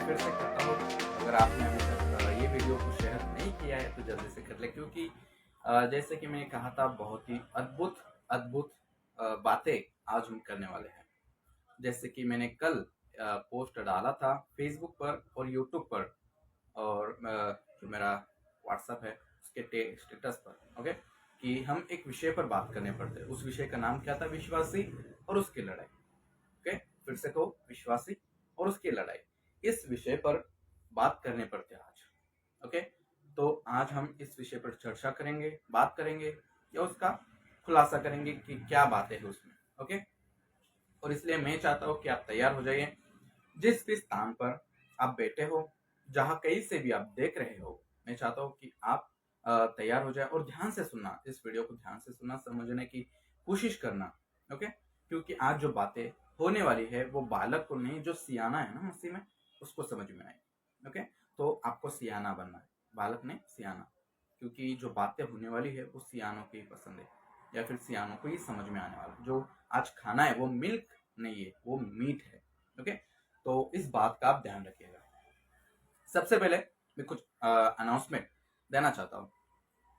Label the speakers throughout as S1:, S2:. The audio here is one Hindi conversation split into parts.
S1: फिर से करता हूँ। अगर आपने अभी तक ये वीडियो को शेयर नहीं किया है तो जल्दी से कर ले, क्योंकि जैसे कि मैंने कहा था बहुत ही अद्भुत अद्भुत बातें आज हम करने वाले हैं। जैसे कि मैंने कल पोस्ट डाला था फेसबुक पर और यूट्यूब पर, और जो मेरा व्हाट्सएप है उसके स्टेटस पर, ओके, कि हम एक विषय पर बात करने पड़ते हैं। उस विषय का नाम क्या था? विश्वासी और उसकी लड़ाई। ओके, फिर से कहो, विश्वासी और उसकी लड़ाई। इस विषय पर बात करने पड़ते हैं आज। ओके, तो आज हम इस विषय पर चर्चा करेंगे, बात करेंगे या उसका खुलासा करेंगे कि क्या बातें हैं उसमें। ओके, और इसलिए मैं चाहता हूँ कि आप तैयार हो जाइए। जिस भी स्थान पर आप बैठे हो, जहाँ कहीं से भी आप देख रहे हो, मैं चाहता हूँ कि आप तैयार हो जाए और ध्यान से सुनना, इस वीडियो को ध्यान से सुनना, समझने की कोशिश करना। ओके, क्योंकि आज जो बातें होने वाली है वो बालक को नहीं, जो सियाना है ना मसीह में, उसको समझ में आए। ओके, तो आपको सियाना बनना है, बालक नहीं सियाना, क्योंकि जो बातें होने वाली है वो सियानों की पसंद है, या फिर सियानों को ही समझ में आने वाला। जो आज खाना है वो मिल्क नहीं है, वो मीट है। ओके, तो इस बात का आप ध्यान रखिएगा। सबसे पहले मैं कुछ अनाउंसमेंट देना चाहता हूँ।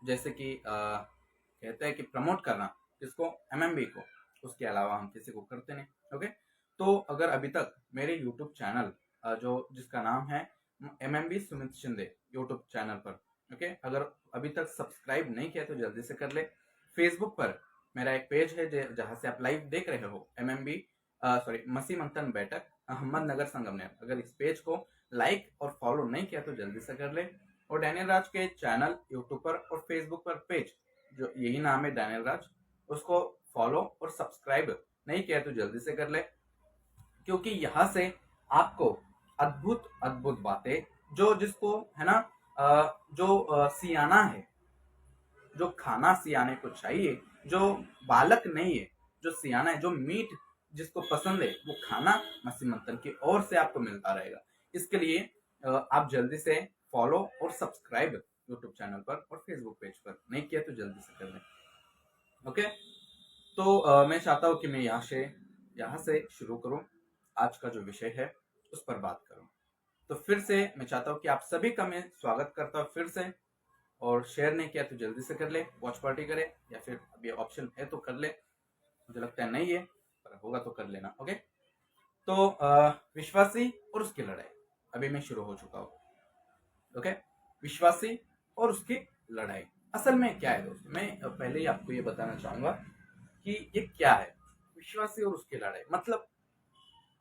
S1: जैसे कि कहते हैं कि प्रमोट करना किसको? एमएमबी को। उसके अलावा हम किसी को करते नहीं। ओके, तो अगर अभी तक मेरे यूट्यूब चैनल जो जिसका नाम है MMB Sumit Shinde YouTube channel पर, ओके, अगर अभी तक सब्सक्राइब नहीं किया तो जल्दी से कर ले। फेसबुक पर मेरा एक पेज है जहाँ से आप लाइव देख रहे हो, एमएमबी मसीह मंथन बैठक अहमदनगर संगमनेर। अगर इस पेज को लाइक और फॉलो नहीं किया तो जल्दी से कर ले। और डैनियल राज के चैनल यूट्यूब पर और फेसबुक पर पेज जो यही नाम है डैनियल राज, उसको फॉलो और सब्सक्राइब नहीं किया तो जल्दी से कर ले, क्योंकि यहाँ से आपको अद्भुत अद्भुत बातें, जो जिसको है ना जो सियाना है, जो खाना सियाने को चाहिए, जो बालक नहीं है, जो सियाना है, जो मीट जिसको पसंद है, वो खाना मसीह मंथन की ओर से आपको मिलता रहेगा। इसके लिए आप जल्दी से फॉलो और सब्सक्राइब यूट्यूब चैनल पर और फेसबुक पेज पर नहीं किया तो जल्दी से कर लें। ओके, तो मैं चाहता हूँ कि मैं यहाँ से शुरू करूँ, आज का जो विषय है उस पर बात करूँ। तो फिर से मैं चाहता हूँ कि आप सभी का मैं स्वागत करता हूँ फिर से। और शेयर नहीं किया तो जल्दी से कर ले, वॉच पार्टी करे, या फिर अभी ऑप्शन है तो कर ले, मुझे लगता है नहीं है पर होगा तो कर लेना। ओके, तो विश्वासी और उसकी लड़ाई अभी मैं शुरू हो चुका हूँ। ओके, विश्वासी और उसकी लड़ाई असल में क्या है दोस्त? मैं पहले ही आपको ये बताना चाहूंगा कि ये क्या है विश्वासी और उसकी लड़ाई। मतलब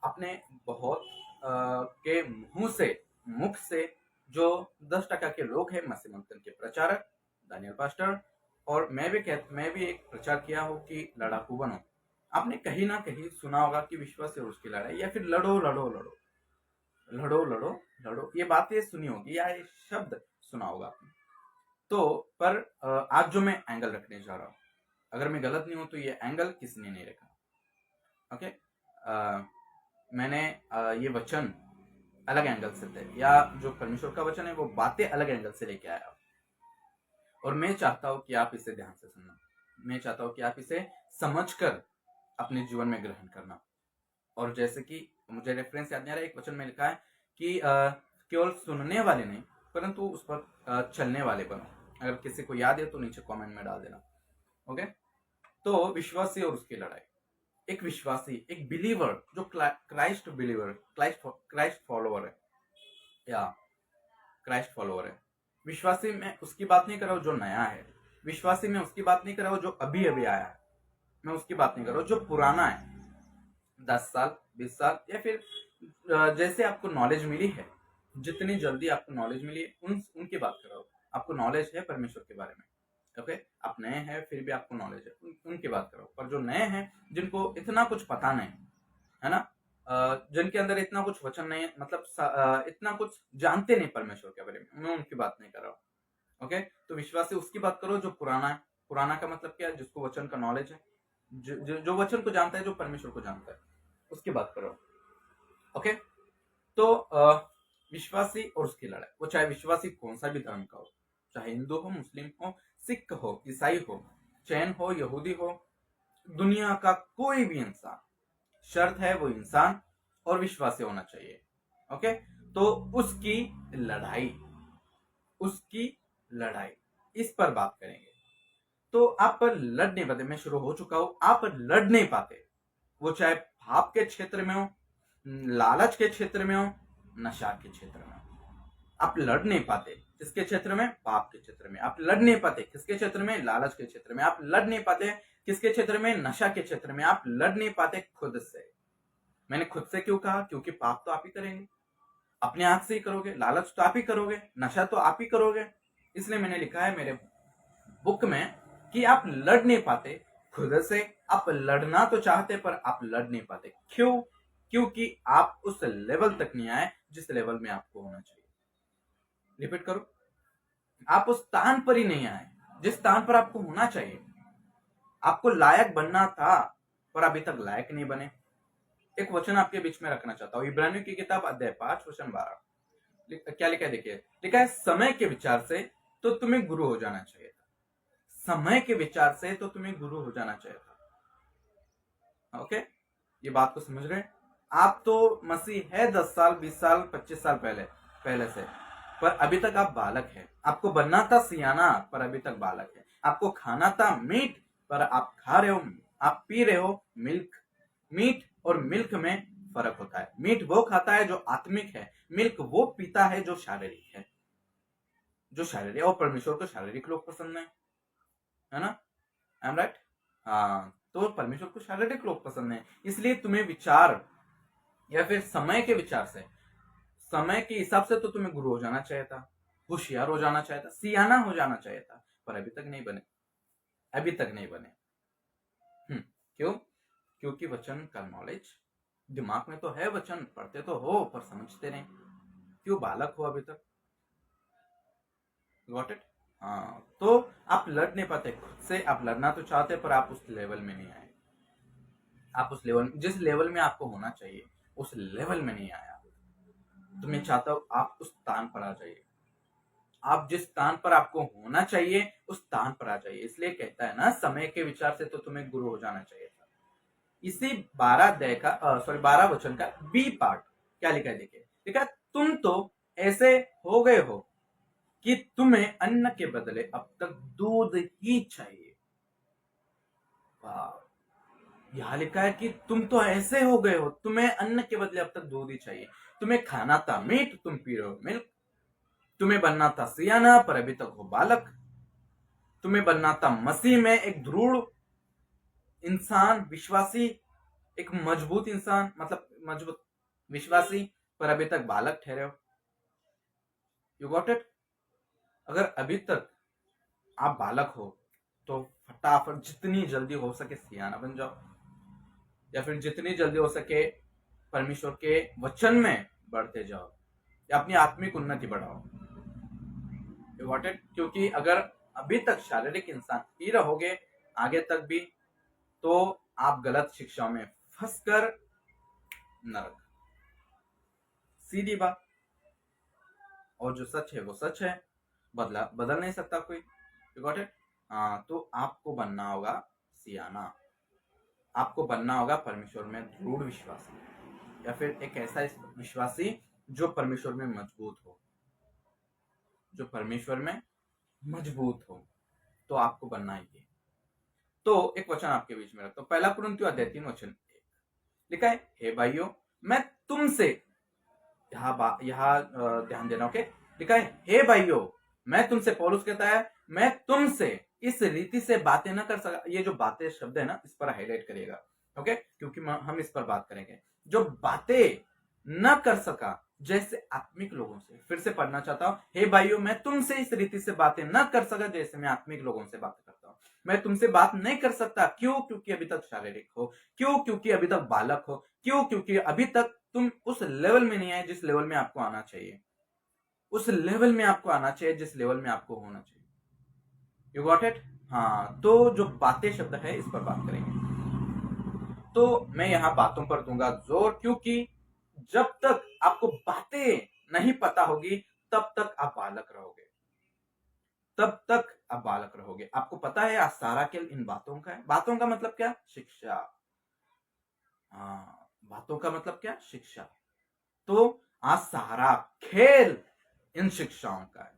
S1: अपने बहुत के मुख से जो 10% के लोग हैं मसीह मंथन के प्रचारक दानियल पास्टर, और मैं भी एक प्रचार किया हूँ कि लड़ाकू बनो। आपने कहीं ना कहीं सुना होगा कि विश्वास और उसकी लड़ाई, या फिर लड़ो लड़ो लड़ो लड़ो लड़ो लड़ो, ये बातें सुनी होगी या ये शब्द सुना होगा आपने। तो पर आज जो मैं एंगल रखने जा रहा हूँ, अगर मैं गलत नहीं हूं तो ये एंगल किसने नहीं रखा। ओके, मैंने ये वचन अलग एंगल से थे, या जो परमेश्वर का वचन है वो बातें अलग एंगल से लेके आया, और मैं चाहता हूं कि आप इसे ध्यान से सुनना। मैं चाहता हूं कि आप इसे समझकर अपने जीवन में ग्रहण करना। और जैसे कि मुझे रेफरेंस याद नहीं आ रहा, एक वचन में लिखा है कि केवल सुनने वाले नहीं परंतु उस पर चलने वाले बनो। अगर किसी को याद है तो नीचे कमेंट में डाल देना। ओके, तो विश्वासी और उसकी लड़ाई। एक विश्वासी, एक बिलीवर, जो क्राइस्ट बिलीवर, क्राइस्ट फॉलोअर है, या क्राइस्ट फॉलोअर है। विश्वासी में उसकी बात नहीं कर रहा हूँ जो नया है, विश्वासी में उसकी बात नहीं कर रहा हूँ जो अभी अभी आया है, मैं उसकी बात नहीं कर रहा हूँ जो पुराना है, 10 साल 20 साल, या फिर जैसे आपको नॉलेज मिली है, जितनी जल्दी आपको नॉलेज मिली है उनकी बात कर रहा हूँ। आपको नॉलेज है परमेश्वर के बारे में, ओके, आप नए हैं फिर भी आपको नॉलेज है, उनकी बात कर रहा हूँ। पर जो नए हैं, जिनको इतना कुछ पता नहीं है ना, जिनके अंदर इतना कुछ वचन नहीं है, मतलब इतना कुछ जानते नहीं परमेश्वर के बारे में, मैं उनकी बात नहीं कर रहा हूँ। ओके, तो विश्वासी उसकी बात करो जो पुराना है। पुराना का मतलब क्या है? जिसको वचन का नॉलेज है, जो वचन को जानता है, जो परमेश्वर को जानता है, उसकी बात करो। ओके, तो विश्वासी और उसकी लड़ाई, वो चाहे विश्वासी कौन सा भी धर्म का हो, चाहे हिंदू हो, मुस्लिम हो, सिख हो, ईसाई हो, जैन हो, यहूदी हो, दुनिया का कोई भी इंसान, शर्त है वो इंसान और विश्वासी होना चाहिए। ओके, तो उसकी लड़ाई, उसकी लड़ाई, इस पर बात करेंगे। तो आप लड़ नहीं पाते, मैं शुरू हो चुका हूं, आप लड़ नहीं पाते, वो चाहे पाप के क्षेत्र में हो, लालच के क्षेत्र में हो, नशा के क्षेत्र में हो, आप लड़ नहीं पाते। किसके क्षेत्र में? पाप के क्षेत्र में। आप लड़ नहीं पाते किसके क्षेत्र में? लालच के क्षेत्र में। आप लड़ नहीं पाते किसके क्षेत्र में? नशा के क्षेत्र में। आप लड़ नहीं पाते खुद से। मैंने खुद से क्यों कहा? क्योंकि पाप तो आप ही करेंगे, अपने हाथ से ही करोगे, लालच तो आप ही करोगे, नशा तो आप ही करोगे। इसलिए मैंने लिखा है मेरे बुक में कि आप लड़ नहीं पाते खुद से। आप लड़ना तो चाहते पर आप लड़ नहीं पाते। क्यों? क्योंकि आप उस लेवल तक नहीं आए जिस लेवल में आपको होना चाहिए। रिपीट करो, आप उस स्थान पर ही नहीं आए जिस स्थान पर आपको होना चाहिए। आपको लायक बनना था पर अभी तक लायक नहीं बने। एक वचन आपके बीच में रखना चाहता हूं, इब्रानियों की किताब अध्याय 5 वचन 12। क्या लिखा है? देखिए, लिखा है समय के विचार से तो तुम्हें गुरु हो जाना चाहिए था। समय के विचार से तो तुम्हें गुरु हो जाना चाहिए था। ओके, ये बात को समझ रहे? आप तो मसीह है 10 साल 20 साल 25 साल पहले से, पर अभी तक आप बालक हैं। आपको बनना था सियाना पर अभी तक बालक है। आपको खाना था मीट पर आप खा रहे हो, आप पी रहे हो मिल्क। मीट और मिल्क में फर्क होता है। मीट वो खाता है जो आत्मिक है, मिल्क वो पीता है जो शारीरिक है। जो शारीरिक, और परमेश्वर को शारीरिक लोग पसंद है ना? I am right? हाँ, तो परमेश्वर को शारीरिक लोग पसंद है। इसलिए तुम्हें विचार या फिर समय के विचार से, समय के हिसाब से तो तुम्हें गुरु हो जाना चाहिए था, होशियार हो जाना चाहिए था, सियाना हो जाना चाहिए था, पर अभी तक नहीं बने। अभी तक नहीं बने। क्यों? क्योंकि वचन का नॉलेज दिमाग में तो है, वचन पढ़ते तो हो पर समझते नहीं। क्यों? बालक हो अभी तक। Got it? हाँ, तो आप लड़ नहीं पाते खुद से। आप लड़ना तो चाहते पर आप उस लेवल में नहीं आए। आप उस लेवल, जिस लेवल में आपको होना चाहिए उस लेवल में नहीं आया। तो मैं चाहता हूं आप उस स्थान पर आ जाइए। आप जिस स्थान पर आपको होना चाहिए उस स्थान पर आ जाइए। इसलिए कहता है ना, समय के विचार से तो तुम्हें गुरु हो जाना चाहिए था। इसी 12 अध्याय का 12 वचन का बी पार्ट क्या लिखा है? देखिए, लिखा है, तुम तो ऐसे हो गए हो कि तुम्हें अन्न के बदले अब तक दूध ही चाहिए। यहां लिखा है कि तुम तो ऐसे हो गए हो, तुम्हें अन्न के बदले अब तक दूध ही चाहिए। तुम्हें खाना था मीट, तुम पी रहे हो मिल्क। तुम्हें बनना था सियाना पर अभी तक हो बालक। तुम्हें बनना था मसीह में एक दृढ़ इंसान, विश्वासी, एक मजबूत इंसान, मतलब मजबूत विश्वासी, पर अभी तक बालक ठहरे हो। You got it? अगर अभी तक आप बालक हो तो फटाफट जितनी जल्दी हो सके सियाना बन जाओ, या फिर जितनी जल्दी हो सके परमेश्वर के वचन में बढ़ते जाओ, या अपनी आत्मिक उन्नति बढ़ाओ। You got it? क्योंकि अगर अभी तक शारीरिक इंसान ही रहोगे आगे तक भी, तो आप गलत शिक्षाओं में फंसकर नरक। सीधी बात। और जो सच है वो सच है, बदल नहीं सकता कोई। You got it? हाँ, तो आपको बनना होगा सियाना। आपको बनना होगा परमेश्वर में दृढ़ विश्वासी, या फिर एक ऐसा विश्वासी जो परमेश्वर में मजबूत हो, जो परमेश्वर में मजबूत हो। तो आपको बनना ही है। तो एक वचन आपके बीच में रखता हूं, पहला कुरिन्थियों अध्याय 3 वचन 1 लिखा है, हे भाइयों मैं तुमसे, यहाँ ध्यान देना। ओके, लिखा है, हे भाइयों मैं तुमसे, पौलुस कहता है मैं तुमसे इस रीति से बातें न कर सका। ये जो बातें शब्द है ना, इस पर हाईलाइट करिएगा। ओके, क्योंकि हम इस पर बात करेंगे। जो बातें न कर सका जैसे आत्मिक लोगों से। फिर से पढ़ना चाहता हूं, हे भाइयों मैं तुमसे इस रीति से बातें न कर सका जैसे मैं आत्मिक लोगों से बात करता हूं। मैं तुमसे बात नहीं कर सकता। क्यों? क्योंकि अभी तक शारीरिक हो। क्यों? क्योंकि अभी तक बालक हो। क्यों? क्योंकि अभी तक तुम उस लेवल में नहीं आए जिस लेवल में आपको आना चाहिए। उस लेवल में आपको आना चाहिए जिस लेवल में आपको होना चाहिए। You got it? हाँ, तो जो बातें शब्द है इस पर बात करेंगे। तो मैं यहां बातों पर दूंगा जोर, क्योंकि जब तक आपको बातें नहीं पता होगी तब तक आप बालक रहोगे। तब तक आप बालक रहोगे। आपको पता है आज सारा खेल इन बातों का है। बातों का मतलब क्या? शिक्षा। हाँ, बातों का मतलब क्या? शिक्षा। तो आज सारा खेल इन शिक्षाओं का है,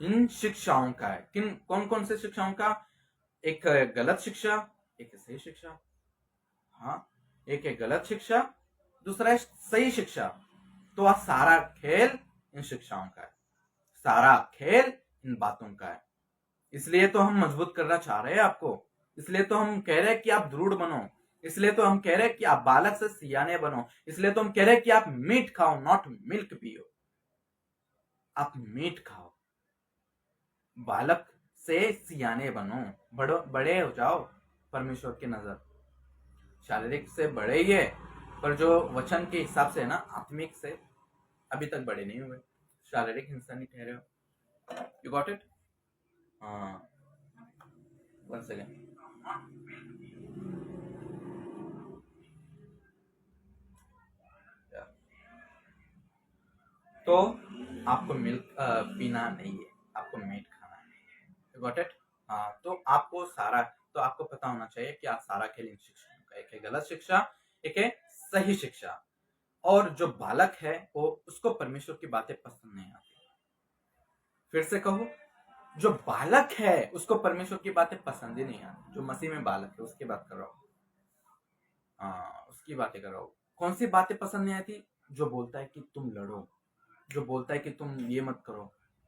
S1: इन शिक्षाओं का है। किन कौन कौन से शिक्षाओं का? एक गलत शिक्षा, एक सही शिक्षा। हाँ, एक है गलत शिक्षा, दूसरा है सही शिक्षा। तो आज सारा खेल इन शिक्षाओं का है, सारा खेल इन बातों का है। इसलिए तो हम मजबूत करना चाह रहे हैं आपको, इसलिए तो हम कह रहे हैं कि आप दृढ़ बनो, इसलिए तो हम कह रहे हैं कि आप बालक से सियाने बनो, इसलिए तो हम कह रहे हैं कि आप मीट खाओ, नॉट मिल्क पियो। आप मीट खाओ, बालक से सियाने बनो, बड़े हो जाओ परमेश्वर की नजर। शारीरिक से बड़े ही है, पर जो वचन के हिसाब से है ना, आत्मिक से अभी तक बड़े नहीं हुए, शारीरिक हिंसा नहीं ठहरे हो। You got it? हाँ, वन सेकेंड। तो आपको मिल्क पीना नहीं है, आपको मीट खाना है। You got it? हाँ, तो आपको सारा, तो आपको पता होना चाहिए कि आप सारा खेल इन शिक्षा का, एक है गलत शिक्षा, एक है सही शिक्षा। और जो बालक है वो, उसको परमेश्वर की बातें पसंद नहीं आती। फिर से कहूं, जो बालक है उसको परमेश्वर की बातें पसंद ही नहीं आती। जो मसीह में बालक है उसकी बात कर रहा हूं। हाँ, उसकी बातें कर रहा हूं। कौन सी बातें पसंद नहीं आती? जो बोलता है कि तुम लड़ो, जो बोलता है कि तुम ये मत करो,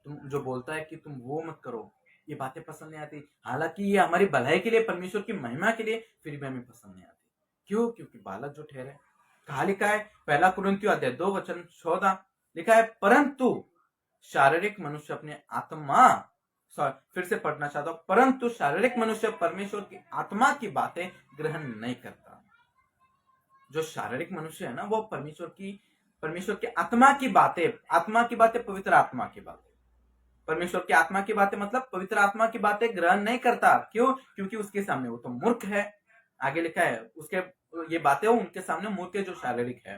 S1: तुम जो बोलता है कि तुम वो मत करो, ये बातें पसंद नहीं आती। हालांकि ये हमारी भलाई के लिए, परमेश्वर की महिमा के लिए, फिर भी हमें पसंद नहीं आती। क्यों? क्योंकि बालक जो ठहरे, कहा लिखा है, पहला कुरिन्थियों अध्याय 2 वचन 14 लिखा है, परंतु शारीरिक मनुष्य अपने आत्मा, फिर से पढ़ना चाहता हूं, परंतु शारीरिक मनुष्य परमेश्वर की आत्मा की बातें ग्रहण नहीं करता। जो शारीरिक मनुष्य है ना, वो परमेश्वर की आत्मा की बातें, पवित्र आत्मा की बातें, परमेश्वर की आत्मा की बातें मतलब पवित्र आत्मा की बातें ग्रहण नहीं करता। क्यों? क्योंकि उसके सामने वो तो मूर्ख है। आगे लिखा है, उसके ये बातें हो उनके सामने मूर्ख है जो शारीरिक है।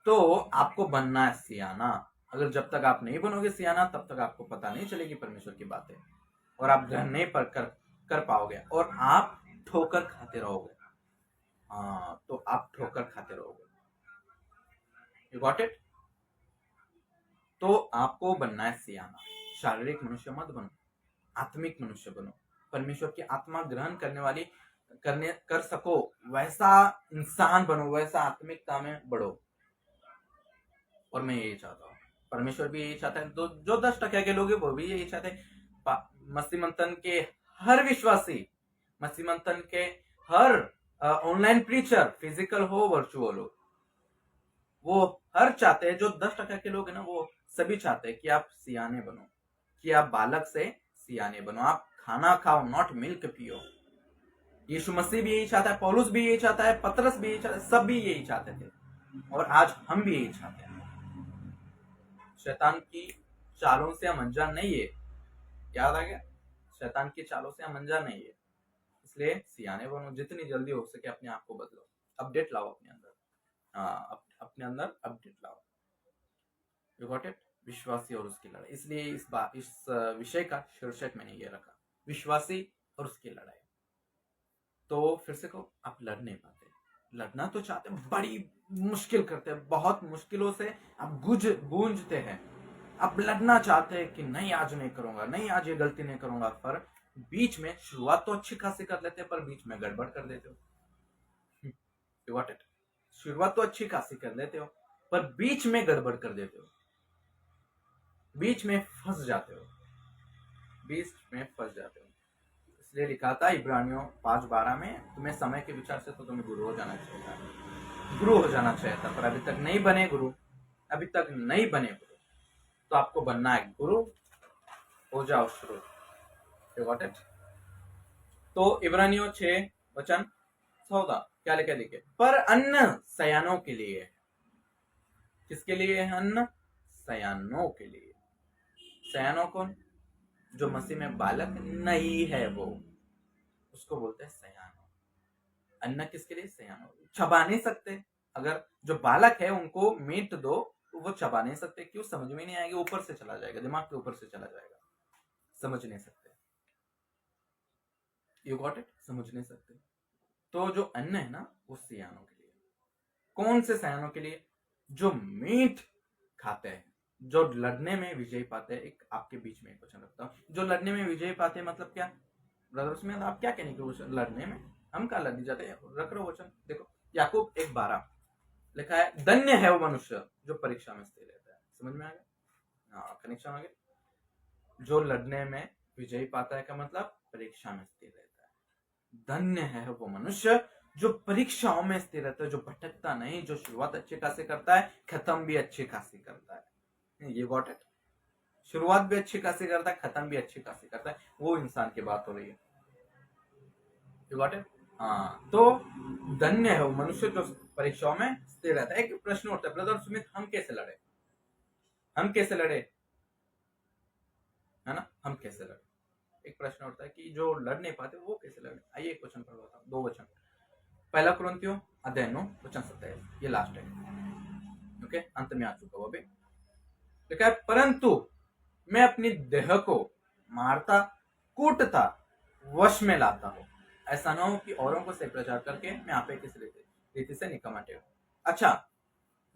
S1: तो आपको बनना है सियाना। अगर जब तक आप नहीं बनोगे सियाना, तब तक आपको पता नहीं चलेगी परमेश्वर की बातें, और आप ग्रहण नहीं कर पाओगे, और आप ठोकर खाते रहोगे। हाँ, तो आप ठोकर खाते रहोगे। You got it? तो आपको बनना है सियाना। शारीरिक मनुष्य मत बनो, आत्मिक मनुष्य बनो। परमेश्वर की आत्मा ग्रहण कर सको वैसा इंसान बनो, वैसा आत्मिकता में बढ़ो। और मैं यही चाहता हूँ, परमेश्वर भी यही चाहता है, जो 10% के लोग हैं वो भी यही चाहते हैं। मसीह मंथन के हर विश्वासी, मसीह मंथन के हर ऑनलाइन प्रीचर, फिजिकल हो वर्चुअल हो, वो हर चाहते हैं, जो 10% के लोग हैं ना, वो सभी चाहते हैं कि आप सियाने बनो, कि आप बालक से सियाने बनो, आप खाना खाओ, नॉट मिल्क पियो। यीशु मसीह भी यही चाहता है, पौलुस भी यही चाहता है, पतरस भी यही चाहता है, सब भी यही चाहते थे, और आज हम भी यही चाहते हैं। शैतान की चालों से हम अनजान नहीं है, याद आ गया? शैतान की चालों से हम अनजान नहीं है। इसलिए सियाने बनो, जितनी जल्दी हो सके अपने आप को बदलो, अपडेट लाओ अपने अंदर। हाँ, अपने अंदर अपडेट लाओ। You got it? विश्वासी और उसकी लड़ाई। इसलिए इस विषय का शीर्षक मैंने ये रखा, विश्वासी और उसकी लड़ाई। तो फिर से कहो, आप लड़ नहीं पाते, लड़ना तो चाहते हैं, बड़ी मुश्किल करते हैं, बहुत मुश्किलों से आप गूंजते हैं, आप लड़ना चाहते हैं कि नहीं आज नहीं करूंगा, नहीं आज ये गलती नहीं करूंगा, पर बीच में शुरुआत तो अच्छी खासी कर लेते हैं, पर बीच में गड़बड़ कर देते हो। You got it? शुरुआत तो अच्छी खासी कर लेते हो, पर बीच में गड़बड़ कर देते हो, बीच में फंस जाते हो, बीच में फंस जाते हो। इसलिए लिखा था इब्रानियों 5:12 में, तुम्हें समय के विचार से तो तुम्हें गुरु हो जाना चाहिए, गुरु हो जाना चाहिए था, पर अभी तक नहीं बने गुरु, अभी तक नहीं बने गुरु। तो आपको बनना है गुरु, हो जाओ शुरू। You got it? तो इब्रानियों 6 वचन 14 क्या लिखे? देखिए, पर अन्न सयानों के लिए है। किसके लिए है अन्न? सयानों के लिए। सयानों कौन? जो मसीह में बालक नहीं है, वो, उसको बोलते हैं सयानों। अन्न किसके लिए? सयानों। चबा नहीं सकते, अगर जो बालक है उनको मीट दो तो वो चबा नहीं सकते। क्यों? समझ में नहीं आएगी, ऊपर से चला जाएगा, दिमाग के ऊपर से चला जाएगा, समझ नहीं सकते। You got it? समझ नहीं सकते। तो जो अन्न है ना, वो सयानों के लिए। कौन से सयानों के लिए? जो मीठ खाते हैं, जो लड़ने में विजय पाते हैं। एक आपके बीच में एक क्वेश्चन रखता हूँ, जो लड़ने में विजय पाते हैं मतलब क्या ब्रदर्स में? आप क्या कहने के वचन लड़ने में? हम कहा लड़ जाते हैं? रख रहे हो वचन, देखो याकूब 1:12 लिखा है, धन्य है वो मनुष्य जो परीक्षा में स्थिर रहता है। समझ में आ गया? हाँ, कनेक्शन आ गया। जो लड़ने में विजयी पाता है का मतलब परीक्षा में स्थिर रहता है। धन्य है वो मनुष्य जो परीक्षाओं में स्थिर रहता है, जो भटकता नहीं, जो शुरुआत अच्छी खासी करता है, खत्म भी अच्छी खासी करता है। ये गॉट इट? शुरुआत भी अच्छी खासी करता है, खत्म भी अच्छी खासी करता है, वो इंसान की बात हो रही है। You got it? हाँ, तो धन्य है वो मनुष्य जो परीक्षाओं में स्थिर रहता है। एक प्रश्न उठता है, ब्रदर सुमित, हम कैसे लड़े? हम कैसे लड़े, है ना? हम कैसे लड़े? एक प्रश्न उठता है कि जो लड़ नहीं पाते वो कैसे लड़े। आइए एक क्वेश्चन पर बताओ, 2 वचन। पहला कुरिन्थियों अध्याय 9 वचन 27, ये लास्ट है। ओके, अंत में आ चुका वो भी। लिखा है, परंतु मैं अपनी देह को मारता कूटता वश में लाता हूं, ऐसा ना हो कि औरों को से प्रचार करके मैं आप किस रीति से निकम्मा ठहरूं। अच्छा,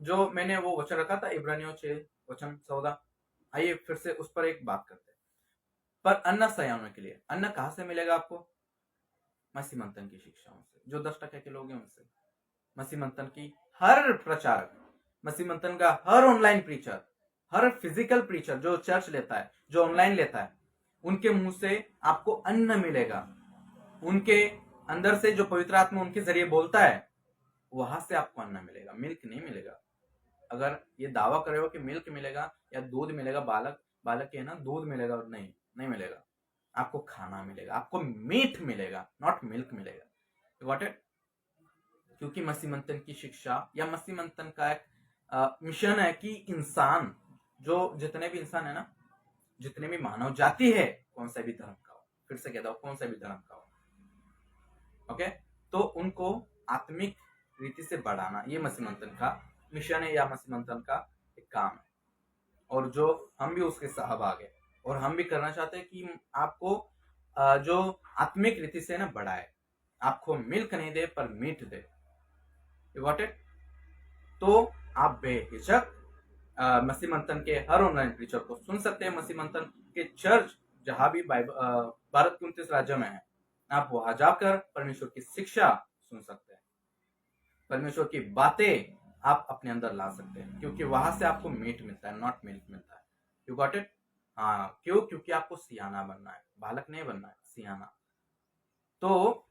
S1: जो मैंने वो वचन रखा था इब्रानियों 6 वचन 14, आइए फिर से उस पर एक बात करते हैं। पर अन्न सयानों के लिए अन्न कहां से मिलेगा आपको? मसीह मंथन की शिक्षाओं से। जो 10% के लोग हैं उनसे। मसीह मंथन की हर प्रचारक, मसीह मंथन का हर ऑनलाइन प्रीचर, हर फिजिकल प्रीचर जो चर्च लेता है, जो ऑनलाइन लेता है, उनके मुंह से आपको अन्न मिलेगा। उनके अंदर से जो पवित्र आत्मा उनके जरिए बोलता है, वहां से आपको अन्न मिलेगा, मिल्क नहीं मिलेगा। अगर ये दावा कर रहे हो कि मिल्क मिलेगा या दूध मिलेगा, बालक बालक है ना, दूध मिलेगा, और नहीं मिलेगा। आपको खाना मिलेगा, आपको मीट मिलेगा, नॉट मिल्क मिलेगा। Got it? क्योंकि मसीह मंथन की शिक्षा या मसीह मंथन का एक मिशन है कि इंसान, जो जितने भी इंसान है ना, जितने भी मानव जाति है, कौन सा भी धर्म का हो, फिर से कहता हूं, कौन सा भी धर्म का हो, ओके, तो उनको आत्मिक रीति से बढ़ाना, ये मसीह मंथन का मिशन है या मसीह मंथन का एक काम है। और जो हम भी उसके सहभाग है, और हम भी करना चाहते हैं कि आपको जो आत्मिक रीति से ना बढ़ाए, आपको मिल्क नहीं दे पर मीट दे। You got it? तो आप बेहिचक मसीह मंथन के हर ऑनलाइन प्रीचर को सुन सकते हैं। मसीह मंथन के चर्च जहां भी भारत के 29 राज्यों में है, आप वहां जाकर परमेश्वर की शिक्षा सुन सकते हैं, परमेश्वर की बातें आप अपने अंदर ला सकते हैं, क्योंकि वहां से आपको मीट मिलता है, नॉट मिल्क मिलता है। You got it? हाँ, क्यों? क्योंकि आपको सियाना बनना है, बालक नहीं बनना है, सियाना। तो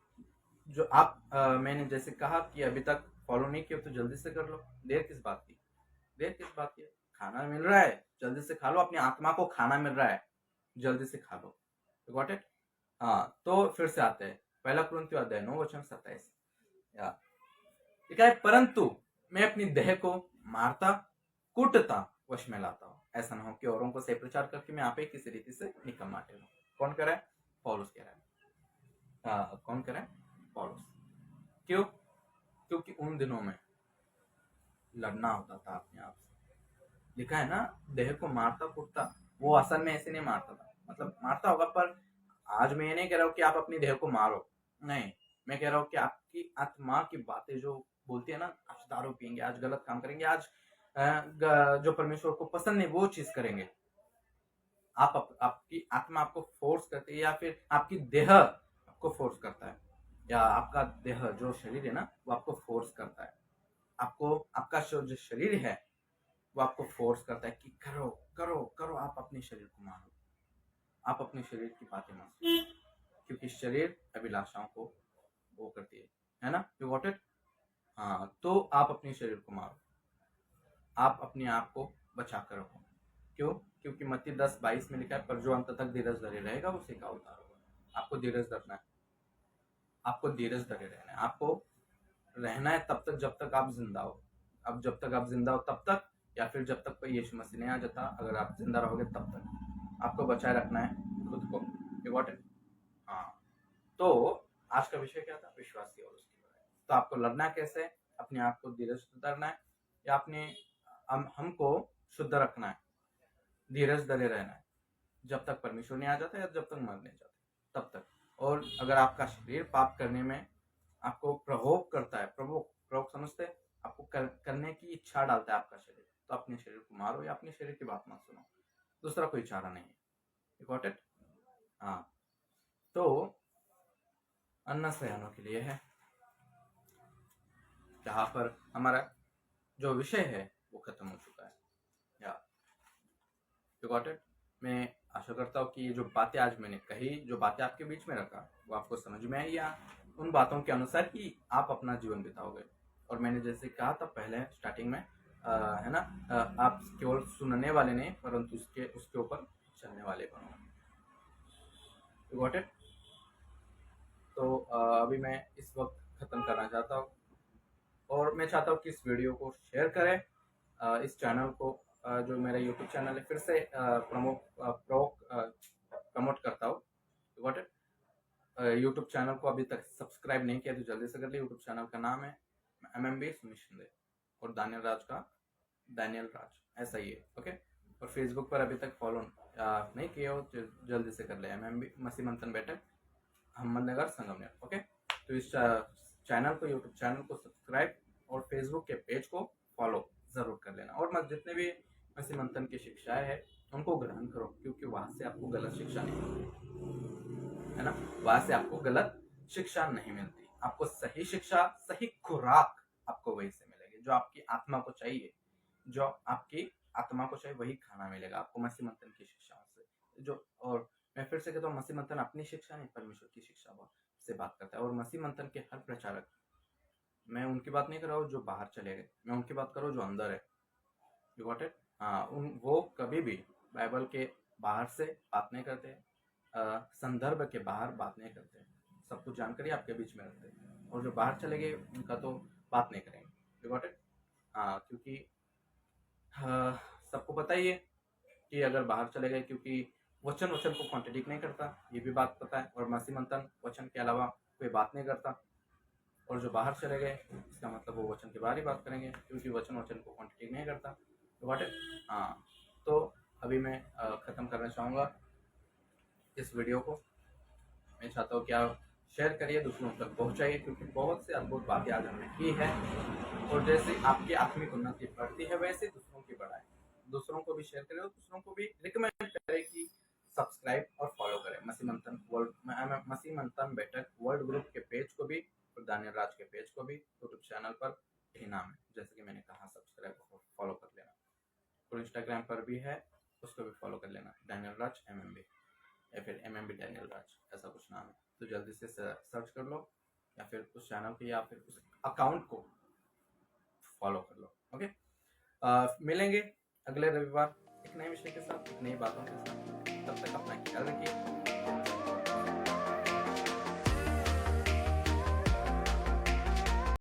S1: जो आप मैंने जैसे कहा कि अभी तक फॉलो नहीं किया तो जल्दी से कर लो। देर किस बात की? देर किस बात की? खाना मिल रहा है, जल्दी से खा लो। अपनी आत्मा को खाना मिल रहा है, जल्दी से खा लो। Got it? हाँ, तो फिर से आते हैं, पहला कुरिन्थियों अध्याय 9 वचन 27। लिखा है, परंतु मैं अपनी देह को मारता कूटता वश में लाता हूँ, ऐसा ना हो कि औरों को सही प्रचार करके मैं आप किसी रीति से निकम्मा ठहरूं। कौन कह रहा है? पौलुस कह रहा है। कौन कह रहा है? पौलुस। क्यों? क्योंकि उन दिनों में लड़ना होता था अपने आप से। लिखा है ना, देह को मारता कूटता। वो असल में ऐसे नहीं मारता था, मतलब मारता होगा, पर आज मैं ये नहीं कह रहा हूँ कि आप अपनी देह को मारो, नहीं। मैं कह रहा हूँ कि आपकी आत्मा की बातें जो बोलती है ना, आज दारू पियेंगे, आज गलत काम करेंगे, आज जो परमेश्वर को पसंद नहीं वो चीज करेंगे, आपकी आत्मा आपको फोर्स करती है, या फिर आपकी देह आपको फोर्स करता है, या आपका देह जो शरीर है ना, वो आपको फोर्स करता है। आपको आपका जो शरीर है वो आपको फोर्स करता है कि करो करो करो, आप अपने शरीर को मारो, आप अपने शरीर की बातें मत सुनो, क्योंकि शरीर अभिलाषाओं को वो करती है ना? You got it? हाँ, तो आप अपने शरीर को मारो, आप अपने आप को बचा कर रखो। क्यों? क्योंकि मत्ती 10:22 में लिखा है, पर जो अंत तक धीरज धरे रहेगा उसे का उद्धार होगा। आपको धीरज धरना है, आपको धीरज धरे रहना है, आपको रहना है तब तक जब तक आप जिंदा हो। अब जब तक आप जिंदा हो तब तक, या फिर जब तक कोई यीशु मसीह नहीं आ जाता, अगर आप जिंदा रहोगे तब तक आपको बचाए रखना है खुद को। You got it? हाँ, तो आज का विषय क्या था? विश्वासी और उसकी बुराई। तो आपको लड़ना कैसे है? अपने आप को धीरज धरना है, या अपने हमको शुद्ध रखना है, धीरज धरे रहना है, जब तक परमेश्वर नहीं आ जाता या जब तक मर नहीं जाता तब तक। और अगर आपका शरीर पाप करने में आपको प्रभोग करता है, प्रभोग समझते हैं, आपको करने की इच्छा अच्छा डालता है आपका शरीर, तो अपने शरीर को मारो या अपने शरीर की बात मत सुनो, दूसरा कोई चारा नहीं है। You got it? हाँ, तो अन्न सयानों के लिए है, जहाँ पर हमारा जो विषय है वो खत्म हो चुका है। या यू गॉट इट? मैं आशा करता हूँ कि ये जो बातें आज मैंने कही, जो बातें आपके बीच में रखा, वो आपको समझ में आई, या उन बातों के अनुसार ही आप अपना जीवन बिताओगे। और मैंने जैसे कहा था पहले स्टार्टिंग में, है ना, आप केवल सुनने वाले नहीं, परंतु उसके ऊपर चलने वाले बनो। You got it? तो अभी मैं इस वक्त ख़त्म करना चाहता हूँ, और मैं चाहता हूँ कि इस वीडियो को शेयर करें, इस चैनल को, जो मेरा यूट्यूब चैनल है, फिर से प्रमोट करता हूँ। Got it? यूट्यूब चैनल को अभी तक सब्सक्राइब नहीं किया तो जल्दी से कर ले। यूट्यूब चैनल का नाम है MMB सुनील शिंदे, और दानियल राज का दानियल राज, ऐसा ही है। ओके? और फेसबुक पर अभी तक फॉलो नहीं किया हो तो जल्दी से कर ले, MMB मसीह मंथन बैठक, अहमदनगर संगमनेर। ओके? तो इस चैनल को, यूट्यूब चैनल को सब्सक्राइब और फेसबुक के पेज को फॉलो जरूर कर लेना। और जितने भी मसीह मंथन की शिक्षाएं हैं उनको ग्रहण करो, क्योंकि वहां से आपको गलत शिक्षा नहीं मिलती, है ना? वहां से आपको गलत शिक्षा नहीं मिलती, आपको सही शिक्षा, सही खुराक आपको वहीं से मिलेगी, जो आपकी आत्मा को चाहिए, जो आपकी आत्मा को चाहिए वही खाना मिलेगा आपको मसीह मंथन की शिक्षाओं से। जो, और मैं फिर से कहता हूँ, मसीह मंथन अपनी शिक्षा नहीं, परमेश्वर की शिक्षा से बात करता है। और मसीह मंथन के हर प्रचारक, मैं उनकी बात नहीं कर रहा हूँ जो बाहर चले गए, मैं उनकी बात कर रहा हूँ जो अंदर है। You got it? हाँ, वो कभी भी बाइबल के बाहर से बात नहीं करते, संदर्भ के बाहर बात नहीं करते, सब कुछ जानकारी आपके बीच में रखते हैं। और जो बाहर चले गए उनका तो बात नहीं करेंगे। You got it? हाँ, क्योंकि सबको पता ही है कि अगर बाहर चले गए, क्योंकि वचन को कॉन्ट्रडिक्ट नहीं करता, ये भी बात पता है। और मसीह मंथन वचन के अलावा कोई बात नहीं करता, और जो बाहर चले गए इसका मतलब वो वचन के बाहर ही बात करेंगे, क्योंकि वचन को कॉन्ट्रडिक्ट नहीं करता। तो व्हाट? हाँ, तो अभी मैं ख़त्म करना चाहूँगा इस वीडियो को। मैं चाहता हूँ कि आप शेयर करिए, दूसरों तक पहुँचाइए, क्योंकि बहुत से अद्भुत बातें आज हमने की है। और जैसे आपकी आत्मिक उन्नति बढ़ती है, वैसे दूसरों की बढ़ाएं, दूसरों को भी शेयर करें, और दूसरों को भी रिकमेंड करें कि सब्सक्राइब और फॉलो करें मसीह मंथन वर्ल्ड, मसीह मंथन बैठक वर्ल्ड ग्रुप के पेज को भी, और दानियल राज के पेज को भी। यूट्यूब चैनल पर यही नाम है, जैसे कि मैंने कहा, सब्सक्राइब और फॉलो कर लेना। और इंस्टाग्राम पर भी है, उसको भी फॉलो कर लेना, दानियल राज MMB, या फिर MMB दानियल राज, ऐसा कुछ नाम है। तो जल्दी से सर्च कर लो, या फिर उस चैनल को या फिर उस अकाउंट को फॉलो कर लो। ओके? मिलेंगे अगले रविवार एक नए विषय के साथ, एक नई बातों के साथ। तब तक अपना ख्याल रखिए।